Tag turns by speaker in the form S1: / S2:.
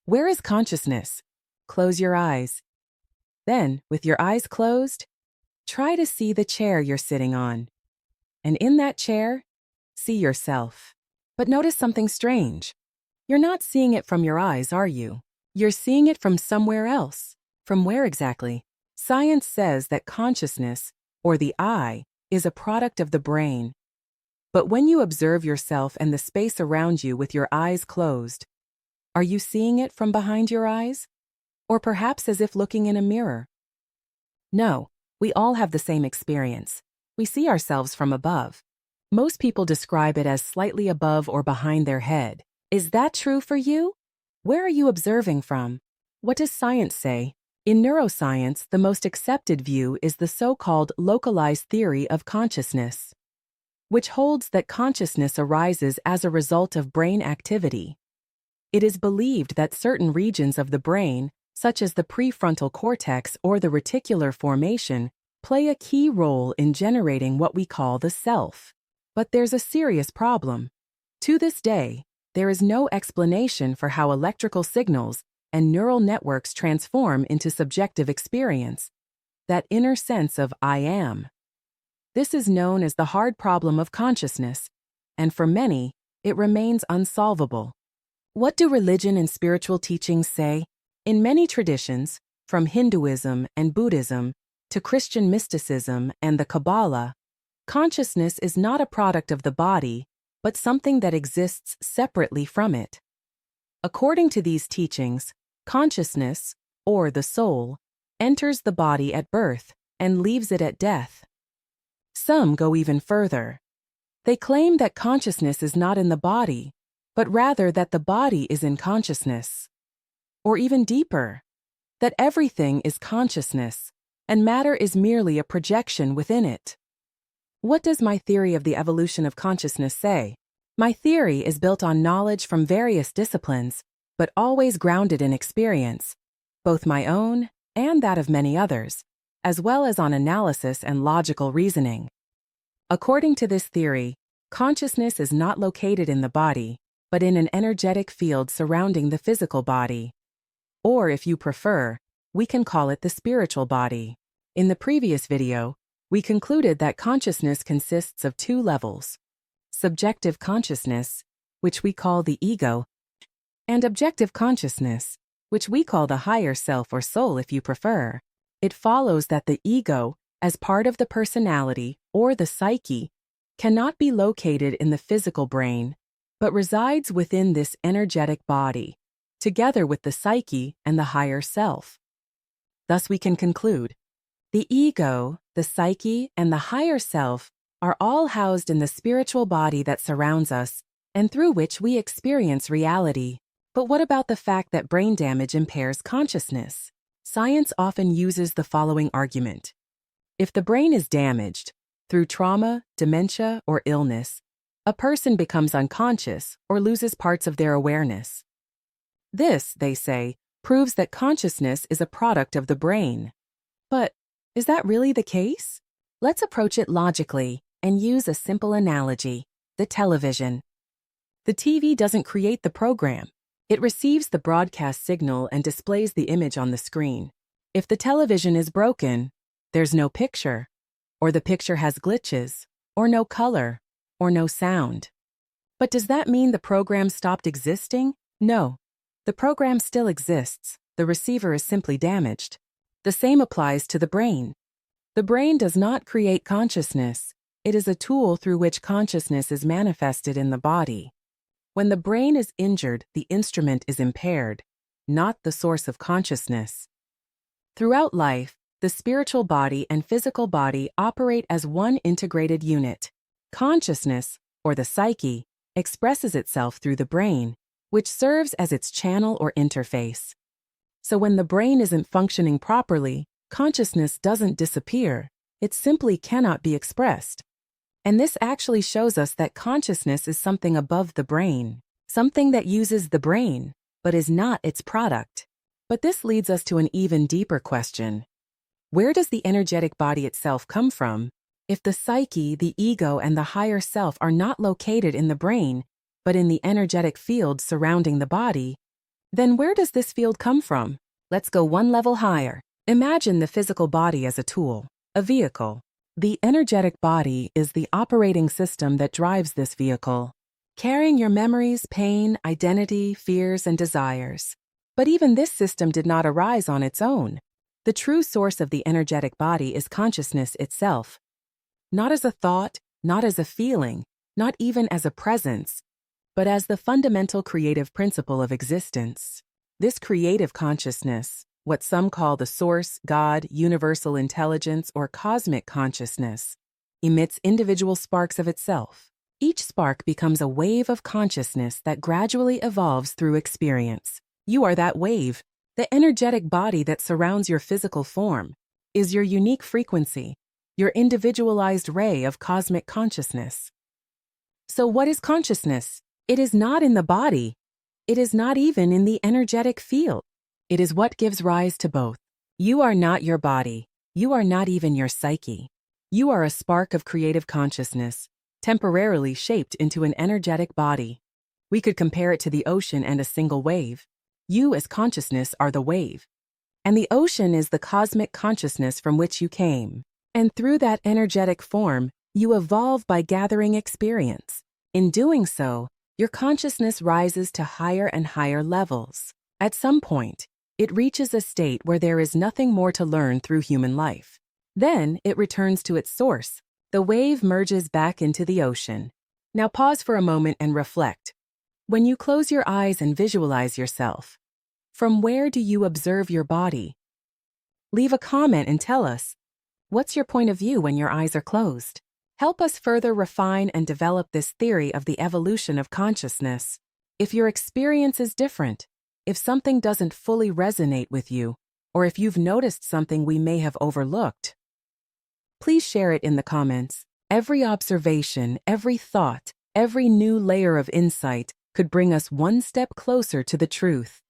S1: Where is consciousness? Close your eyes. Then, with your eyes closed, try to see the chair you're sitting on. And in that chair, see yourself. But notice something strange. You're not seeing it from your eyes, are you? You're seeing it from somewhere else. From where exactly? Science says that consciousness, or the I, is a product of the brain. But when you observe yourself and the space around you with your eyes closed, are you seeing it from behind your eyes? Or perhaps as if looking in a mirror? No, we all have the same experience. We see ourselves from above. Most people describe it as slightly above or behind their head. Is that true for you? Where are you observing from? What does science say? In neuroscience, the most accepted view is the so-called localized theory of consciousness, which holds that consciousness arises as a result of brain activity. It is believed that certain regions of the brain, such as the prefrontal cortex or the reticular formation, play a key role in generating what we call the self. But there's a serious problem. To this day, there is no explanation for how electrical signals and neural networks transform into subjective experience, that inner sense of I am. This is known as the hard problem of consciousness, and for many, it remains unsolvable. What do religion and spiritual teachings say? In many traditions, from Hinduism and Buddhism to Christian mysticism and the Kabbalah, consciousness is not a product of the body, but something that exists separately from it. According to these teachings, consciousness, or the soul, enters the body at birth and leaves it at death. Some go even further. They claim that consciousness is not in the body, but rather that the body is in consciousness. Or even deeper, that everything is consciousness, and matter is merely a projection within it. What does my theory of the evolution of consciousness say? My theory is built on knowledge from various disciplines, but always grounded in experience, both my own and that of many others, as well as on analysis and logical reasoning. According to this theory, consciousness is not located in the body, but in an energetic field surrounding the physical body. Or, if you prefer, we can call it the spiritual body. In the previous video, we concluded that consciousness consists of two levels: subjective consciousness, which we call the ego, and objective consciousness, which we call the higher self or soul if you prefer. It follows that the ego, as part of the personality or the psyche, cannot be located in the physical brain, but resides within this energetic body, together with the psyche and the higher self. Thus we can conclude, the ego, the psyche, and the higher self are all housed in the spiritual body that surrounds us and through which we experience reality. But what about the fact that brain damage impairs consciousness? Science often uses the following argument. If the brain is damaged, through trauma, dementia, or illness, a person becomes unconscious or loses parts of their awareness. This, they say, proves that consciousness is a product of the brain. But is that really the case? Let's approach it logically and use a simple analogy: the television. The TV doesn't create the program. It receives the broadcast signal and displays the image on the screen. If the television is broken, there's no picture, or the picture has glitches, or no color, or no sound. But does that mean the program stopped existing? No. The program still exists. The receiver is simply damaged. The same applies to the brain. The brain does not create consciousness. It is a tool through which consciousness is manifested in the body. When the brain is injured, the instrument is impaired, not the source of consciousness. Throughout life, the spiritual body and physical body operate as one integrated unit. Consciousness, or the psyche, expresses itself through the brain, which serves as its channel or interface. So when the brain isn't functioning properly, consciousness doesn't disappear. It simply cannot be expressed. And this actually shows us that consciousness is something above the brain, something that uses the brain, but is not its product. But this leads us to an even deeper question. Where does the energetic body itself come from? If the psyche, the ego, and the higher self are not located in the brain, but in the energetic field surrounding the body, Then where does this field come from? Let's go one level higher. Imagine the physical body as a tool, a vehicle. The energetic body is the operating system that drives this vehicle, carrying your memories, pain, identity, fears, and desires. But even this system did not arise on its own. The true source of the energetic body is consciousness itself. Not as a thought, not as a feeling, not even as a presence, but as the fundamental creative principle of existence. This creative consciousness, what some call the source, God, universal intelligence, or cosmic consciousness, emits individual sparks of itself. Each spark becomes a wave of consciousness that gradually evolves through experience. You are that wave. The energetic body that surrounds your physical form is your unique frequency, your individualized ray of cosmic consciousness. So what is consciousness? It is not in the body. It is not even in the energetic field. It is what gives rise to both. You are not your body. You are not even your psyche. You are a spark of creative consciousness, temporarily shaped into an energetic body. We could compare it to the ocean and a single wave. You as consciousness are the wave. And the ocean is the cosmic consciousness from which you came. And through that energetic form, you evolve by gathering experience. In doing so, your consciousness rises to higher and higher levels. At some point, it reaches a state where there is nothing more to learn through human life. Then it returns to its source. The wave merges back into the ocean. Now pause for a moment and reflect. When you close your eyes and visualize yourself, from where do you observe your body? Leave a comment and tell us, what's your point of view when your eyes are closed? Help us further refine and develop this theory of the evolution of consciousness. If your experience is different, if something doesn't fully resonate with you, or if you've noticed something we may have overlooked, please share it in the comments. Every observation, every thought, every new layer of insight could bring us one step closer to the truth.